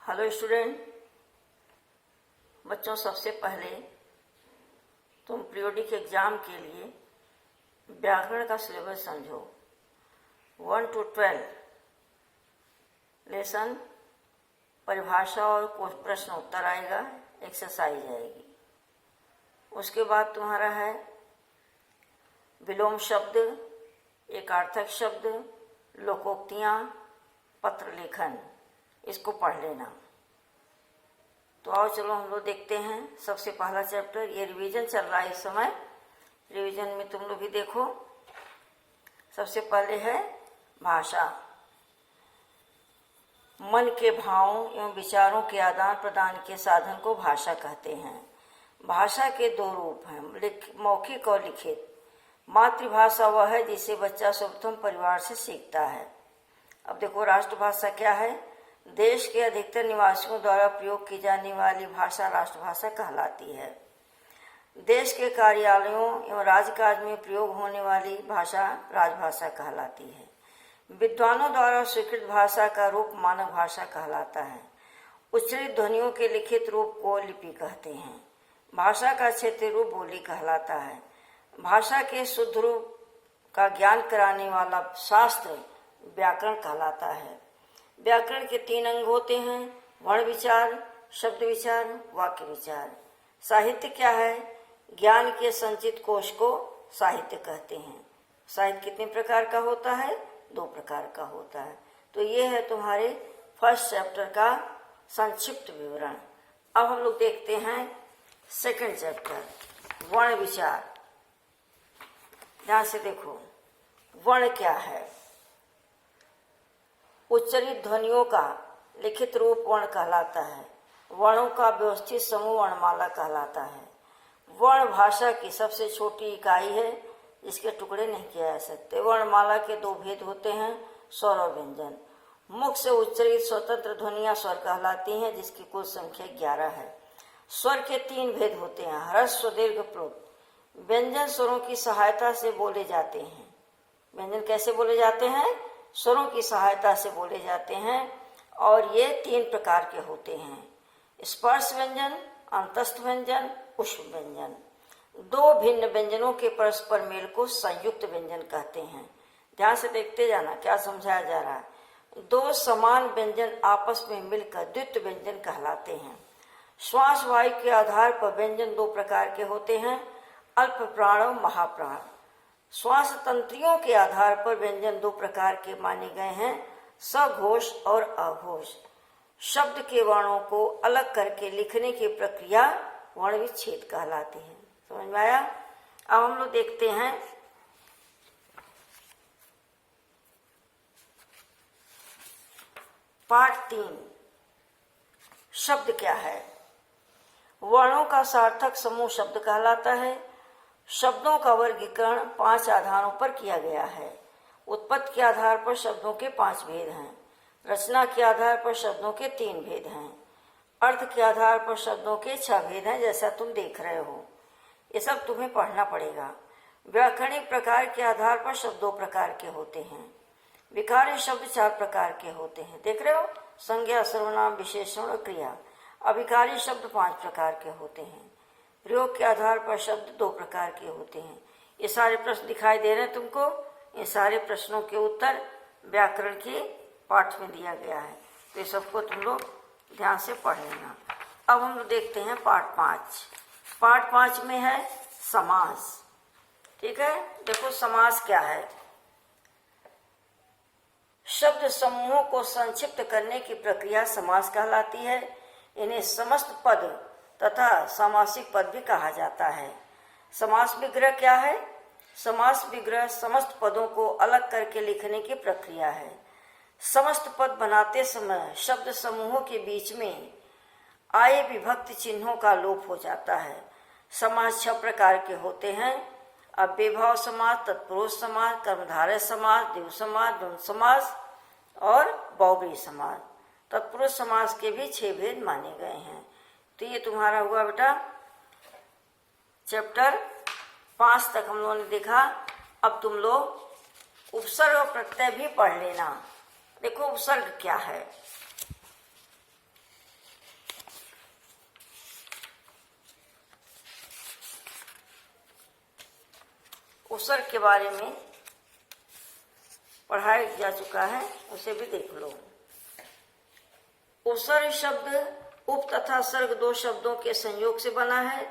Hello student बच्चों, सबसे पहले तुम पीरियोडिक एग्जाम के लिए व्याकरण का सिलेबस समझो। 1 to 12 लेसन परिभाषा और प्रश्न उत्तर आएगा, एक्सरसाइज आएगी। उसके बाद तुम्हारा है विलोम शब्द, एकार्थक शब्द, लोकोक्तियाँ, पत्र लेखन। इसको पढ़ लेना। तो आओ चलो हम लोग देखते हैं। सबसे पहला चैप्टर, ये रिवीजन चल रहा है इस समय, रिवीजन में तुम लोग भी देखो। सबसे पहले है भाषा। मन के भावों एवं विचारों के आदान प्रदान के साधन को भाषा कहते हैं। भाषा के दो रूप हैं, मौखिक और लिखित। मातृभाषा वह है जिसे बच्चा सर्वप्रथम परिवार से सीखता है। अब देखो, राष्ट्रभाषा क्या है? देश के अधिकतर निवासियों द्वारा प्रयोग की जाने वाली भाषा राष्ट्रभाषा कहलाती है। देश के कार्यालयों एवं राजकाज में प्रयोग होने वाली भाषा राजभाषा कहलाती है। विद्वानों द्वारा स्वीकृत भाषा का रूप मानक भाषा कहलाता है। उच्चरित ध्वनियों के लिखित रूप को लिपि कहते हैं। भाषा का क्षेत्रीय रूप बोली कहलाता है। भाषा के शुद्ध रूप का ज्ञान कराने वाला शास्त्र व्याकरण कहलाता है। व्याकरण के 3 अंग होते हैं, वर्ण विचार, शब्द विचार, वाक्य विचार। साहित्य क्या है? ज्ञान के संचित कोश को साहित्य कहते हैं। साहित्य कितने प्रकार का होता है? 2 प्रकार का होता है। तो ये है तुम्हारे फर्स्ट चैप्टर का संक्षिप्त विवरण। अब हम लोग देखते हैं सेकंड चैप्टर, वर्ण विचार। ध्यान से देखो, वर्ण क्या है? उच्चरित ध्वनियों का लिखित रूप वर्ण कहलाता है। वर्णों का व्यवस्थित समूह वर्णमाला कहलाता है। वर्ण भाषा की सबसे छोटी इकाई है, इसके टुकड़े नहीं किए जा सकते। वर्णमाला के 2 भेद होते हैं, स्वर और व्यंजन। मुख से उच्चरित स्वतंत्र ध्वनियां स्वर कहलाती हैं, जिसकी कुल संख्या 11 है। स्वर के 3 भेद होते हैं, ह्रस्व, दीर्घ, प्लुत। व्यंजन स्वरों की सहायता से बोले जाते हैं। व्यंजन कैसे बोले जाते हैं? स्वरों की सहायता से बोले जाते हैं, और ये 3 प्रकार के होते हैं, स्पर्श व्यंजन, अंतस्थ व्यंजन, उष्म व्यंजन। 2 भिन्न व्यंजनों के परस्पर मेल को संयुक्त व्यंजन कहते हैं। ध्यान से देखते जाना क्या समझाया जा रहा है। 2 समान व्यंजन आपस में मिलकर द्वित्व व्यंजन कहलाते हैं। श्वास वायु के आधार पर व्यंजन 2 प्रकार के होते हैं, अल्प प्राण और महाप्राण। श्वास तंत्रियों के आधार पर व्यंजन 2 प्रकार के माने गए हैं, सघोष और अघोष। शब्द के वर्णों को अलग करके लिखने की प्रक्रिया वर्ण विच्छेद कहलाती है। समझ में आया? अब हम लोग देखते हैं पार्ट 3, शब्द क्या है? वर्णों का सार्थक समूह शब्द कहलाता है। शब्दों का वर्गीकरण 5 आधारों पर किया गया है। उत्पत्ति के आधार पर शब्दों के 5 भेद हैं। रचना के आधार पर शब्दों के 3 भेद हैं। अर्थ के आधार पर शब्दों के 6 भेद हैं, जैसा तुम देख रहे हो। ये सब तुम्हें पढ़ना पड़ेगा। व्याकरणिक प्रकार के आधार पर शब्द 2 प्रकार के होते हैं। विकार्य शब्द 4 प्रकार के होते हैं, देख रहे हो, संज्ञा, सर्वनाम, विशेषण और क्रिया। अविकार्य शब्द 5 प्रकार के होते हैं। प्रयोग के आधार पर शब्द 2 प्रकार के होते हैं। ये सारे प्रश्न दिखाई दे रहे हैं तुमको। ये सारे प्रश्नों के उत्तर व्याकरण के पाठ में दिया गया है, तो ये सबको तुम लोग ध्यान से पढ़ लेना। अब हम लोग देखते हैं पार्ट 5। पार्ट 5 में है समास। ठीक है, देखो समास क्या है? शब्द समूहों को संक्षिप्त करने की प्रक्रिया समास कहलाती है। इन्हें समस्त पद तथा समासिक पद भी कहा जाता है। समास विग्रह क्या है? समास विग्रह समस्त पदों को अलग करके लिखने की प्रक्रिया है। समस्त पद बनाते समय शब्द समूहों के बीच में आए विभक्ति चिन्हों का लोप हो जाता है। समास 6 प्रकार के होते हैं, अव्ययभाव समास, तत्पुरुष समास, कर्मधारय समास, द्विगु समास, द्वंद्व समास और बहुब्रीहि समास। तत्पुरुष समास के भी 6 भेद माने गए हैं। तो ये तुम्हारा हुआ बेटा चैप्टर 5 तक हम लोगों ने देखा। अब तुम लोग उपसर्ग और प्रत्यय भी पढ़ लेना। देखो उपसर्ग क्या है? उपसर्ग के बारे में पढ़ाया जा चुका है, उसे भी देख लो। उपसर्ग शब्द उप तथा सर्ग दो शब्दों के संयोग से बना है।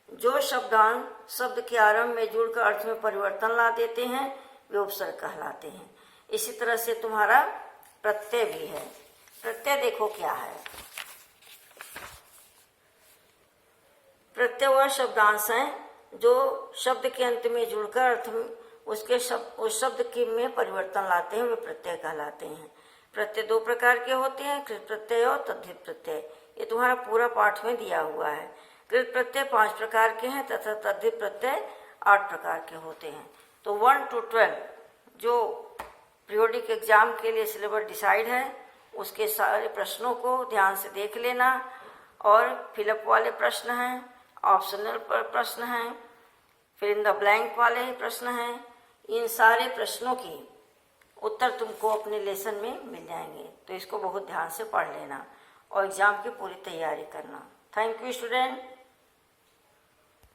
जो शब्दांश शब्द के आरंभ में जुड़कर अर्थ में परिवर्तन ला देते हैं वे उपसर्ग कहलाते हैं। इसी तरह से तुम्हारा प्रत्यय भी है। प्रत्यय देखो क्या है। प्रत्यय वह शब्दांश है जो शब्द के अंत में जुड़कर अर्थ में उस शब्द के में परिवर्तन लाते हैं, वे प्रत्यय कहलाते हैं। प्रत्यय दो प्रकार के होते हैं, कृत प्रत्यय और तद्धित प्रत्यय। ये तुम्हारा पूरा पाठ में दिया हुआ है। कृत प्रत्यय 5 प्रकार के हैं तथा तद्धित प्रत्यय 8 प्रकार के होते हैं। तो 1 to 12 जो पीरियोडिक एग्जाम के लिए सिलेबस डिसाइड है, उसके सारे प्रश्नों को ध्यान से देख लेना। और फिलअप वाले प्रश्न हैं, ऑप्शनल प्रश्न हैं, फिर इन द ब्लैंक वाले प्रश्न हैं। इन सारे प्रश्नों की उत्तर तुमको अपने लेसन में मिल जाएंगे, तो इसको बहुत ध्यान से पढ़ लेना और एग्जाम की पूरी तैयारी करना। Thank you student.